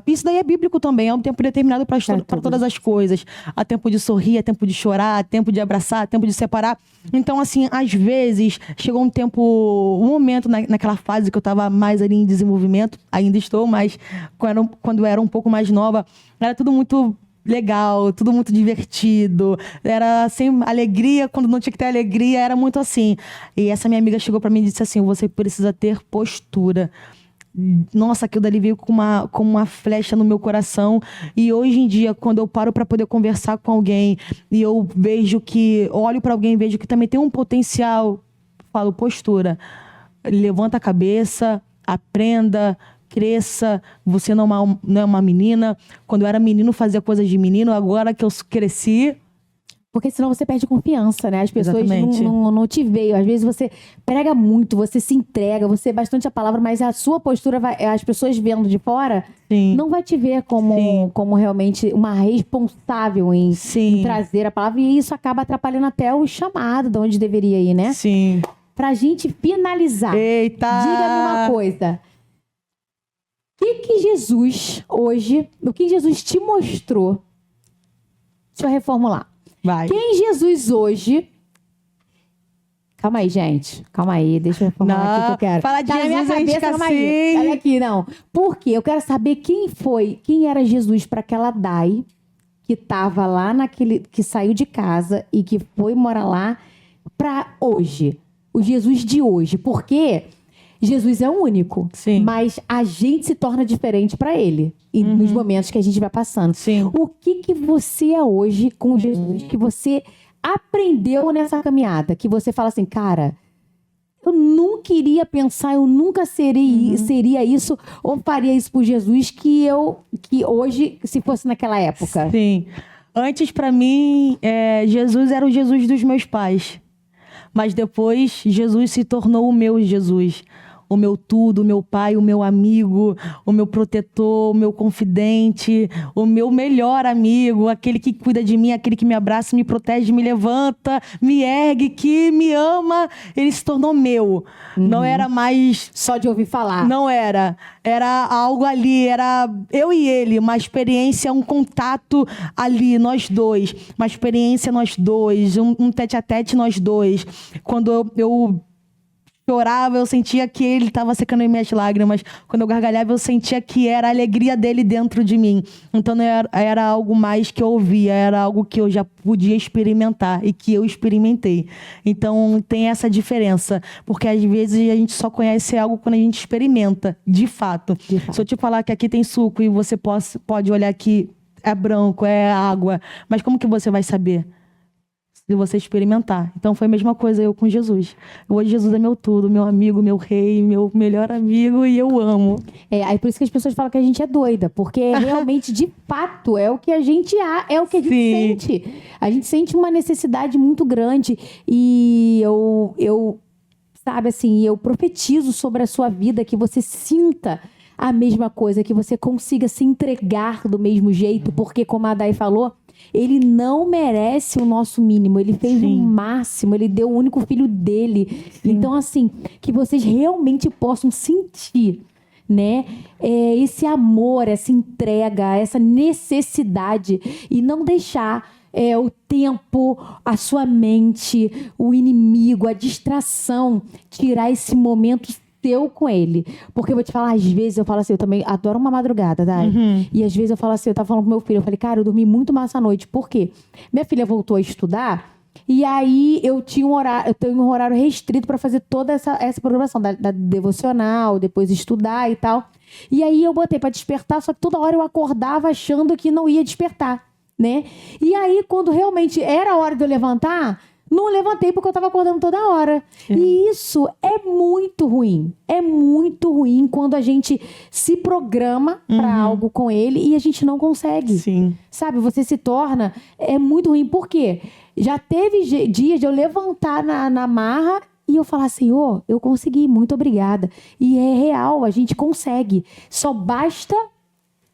A: Isso daí é bíblico também, é um tempo determinado para todas as coisas. Há tempo de sorrir, há tempo de chorar, há tempo de abraçar, há tempo de separar. Então, assim, às vezes, chegou um momento naquela fase que eu estava mais ali em desenvolvimento, ainda estou, mas quando eu era um pouco mais nova, era tudo muito legal, tudo muito divertido, era sem alegria, quando não tinha que ter alegria, era muito assim. E essa minha amiga chegou para mim e disse assim, você precisa ter postura. Nossa, aquilo dali veio com uma flecha no meu coração. E hoje em dia, quando eu paro para poder conversar com alguém e eu olho para alguém e vejo que também tem um potencial, falo, postura. Levanta a cabeça, aprenda, cresça. Você não é uma menina. Quando eu era menino, fazia coisas de menino. Agora que eu cresci...
B: Porque senão você perde confiança, né? As pessoas não te veem. Às vezes você prega muito, você se entrega, você é bastante a palavra, mas a sua postura, as pessoas vendo de fora, não vai te ver como realmente uma responsável em trazer a palavra. E isso acaba atrapalhando até o chamado de onde deveria ir, né?
A: Sim.
B: Pra gente finalizar, diga-me uma coisa. O que Jesus te mostrou? Deixa eu reformular.
A: Vai.
B: Quem Jesus hoje... Calma aí, gente. Calma aí, deixa eu reformular aqui que eu quero.
A: Fala de
B: tá
A: Jesus,
B: na minha cabeça, calma aí. Olha aqui, não. Por quê? Eu quero saber quem era Jesus para aquela Dai que tava lá que saiu de casa e que foi morar lá para hoje. O Jesus de hoje. Porque Jesus é único.
A: Sim.
B: Mas a gente se torna diferente para ele. E nos momentos que a gente vai passando.
A: Sim.
B: O que você é hoje com Jesus que você aprendeu nessa caminhada? Que você fala assim, cara, eu nunca iria pensar, eu nunca seria isso ou faria isso por Jesus que hoje, se fosse naquela época.
A: Sim. Antes, para mim, Jesus era o Jesus dos meus pais. Mas depois, Jesus se tornou o meu Jesus. O meu tudo, o meu pai, o meu amigo, o meu protetor, o meu confidente, o meu melhor amigo, aquele que cuida de mim, aquele que me abraça, me protege, me levanta, me ergue, que me ama. Ele se tornou meu. Não era mais...
B: Só de ouvir falar.
A: Não era. Era algo ali, era eu e ele, uma experiência, um contato ali, nós dois. Uma experiência, nós dois, um tete-a-tete, nós dois. Quando eu chorava, eu sentia que ele estava secando as minhas lágrimas. Quando eu gargalhava, eu sentia que era a alegria dele dentro de mim. Então não era algo mais que eu ouvia, era algo que eu já podia experimentar e que eu experimentei. Então tem essa diferença, porque às vezes a gente só conhece algo quando a gente experimenta, de fato. Se eu te falar que aqui tem suco e você pode olhar que é branco, é água, mas como que você vai saber? Se você experimentar. Então foi a mesma coisa eu com Jesus. Hoje Jesus é meu tudo, meu amigo, meu rei, meu melhor amigo e eu amo.
B: Aí por isso que as pessoas falam que a gente é doida, porque realmente, de fato, é o que a gente sente. A gente sente uma necessidade muito grande e eu sabe assim, eu profetizo sobre a sua vida que você sinta a mesma coisa, que você consiga se entregar do mesmo jeito, porque como a Day falou, ele não merece o nosso mínimo. Ele fez o máximo. Ele deu o único filho dele. Sim. Então, assim, que vocês realmente possam sentir, né? Esse amor, essa entrega, essa necessidade. E não deixar o tempo, a sua mente, o inimigo, a distração, tirar esse momento teu com ele. Porque eu vou te falar, às vezes eu falo assim, eu também adoro uma madrugada, tá? E às vezes eu falo assim, eu tava falando com meu filho, eu falei, cara, eu dormi muito massa à noite. Por quê? Minha filha voltou a estudar e aí eu tenho um horário restrito para fazer toda essa programação da devocional, depois estudar e tal. E aí eu botei para despertar, só que toda hora eu acordava achando que não ia despertar, né? E aí quando realmente era a hora de eu levantar, não levantei porque eu estava acordando toda hora. E isso é muito ruim. É muito ruim quando a gente se programa para algo com ele e a gente não consegue.
A: Sim.
B: Sabe? Você se torna... É muito ruim. Por quê? Já teve dias de eu levantar na marra e eu falar, Senhor, eu consegui, muito obrigada. E é real, a gente consegue. Só basta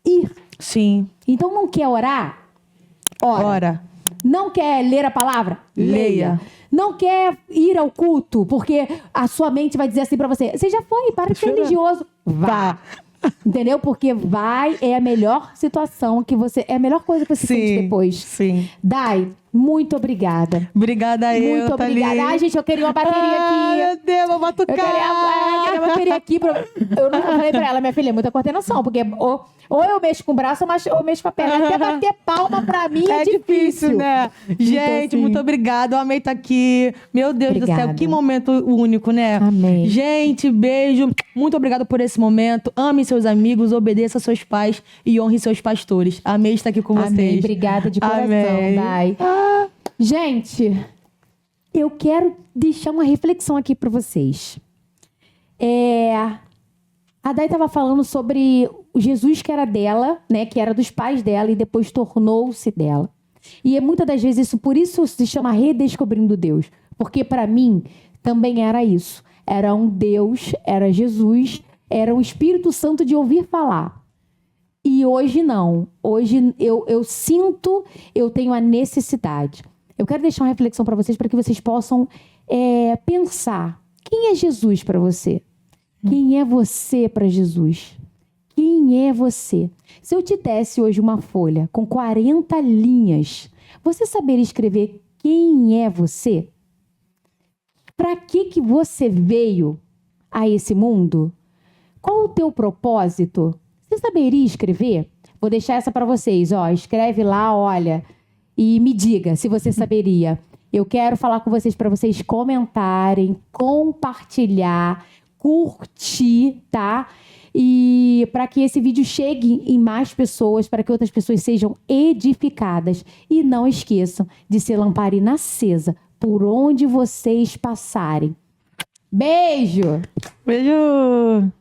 B: ir.
A: Sim.
B: Então, não quer orar?
A: Ora.
B: Não quer ler a palavra?
A: Leia.
B: Não quer ir ao culto, porque a sua mente vai dizer assim pra você, você já foi, para de ser religioso. Vá. Entendeu? Porque é a melhor situação que você... É a melhor coisa que você sente depois.
A: Sim.
B: Day, muito obrigada.
A: Obrigada eu,
B: Muito obrigada. Ai, gente, eu queria uma bateria aqui.
A: Meu Deus, vou batucar.
B: Eu queria uma bateria aqui. Eu não falei pra ela, minha filha, é muita coordenação, porque ou eu mexo com o braço ou eu mexo com a perna. Até bater palma pra mim é difícil,
A: né? Gente,
B: assim,
A: muito obrigada. Eu amei estar aqui. Meu Deus do céu, que momento único, né?
B: Amém.
A: Gente, beijo. Muito obrigada por esse momento. Ame seus amigos, obedeça seus pais e honre seus pastores. Amei estar aqui com vocês.
B: Amém. Obrigada de coração, Day. Gente, eu quero deixar uma reflexão aqui para vocês. A Day estava falando sobre o Jesus que era dela, né? Que era dos pais dela e depois tornou-se dela. E muitas das vezes por isso se chama redescobrindo Deus. Porque para mim também era isso. Era um Deus, era Jesus, era o Espírito Santo de ouvir falar. E hoje não. Hoje eu sinto, eu tenho a necessidade. Eu quero deixar uma reflexão para vocês, para que vocês possam pensar. Quem é Jesus para você? Quem é você para Jesus? Quem é você? Se eu te desse hoje uma folha com 40 linhas, você saberia escrever quem é você? Para que você veio a esse mundo? Qual o teu propósito? Você saberia escrever? Vou deixar essa para vocês. Escreve lá, olha... E me diga se você saberia. Eu quero falar com vocês para vocês comentarem, compartilhar, curtir, tá? E para que esse vídeo chegue em mais pessoas, para que outras pessoas sejam edificadas. E não esqueçam de ser lamparina acesa por onde vocês passarem. Beijo!
A: Beijo!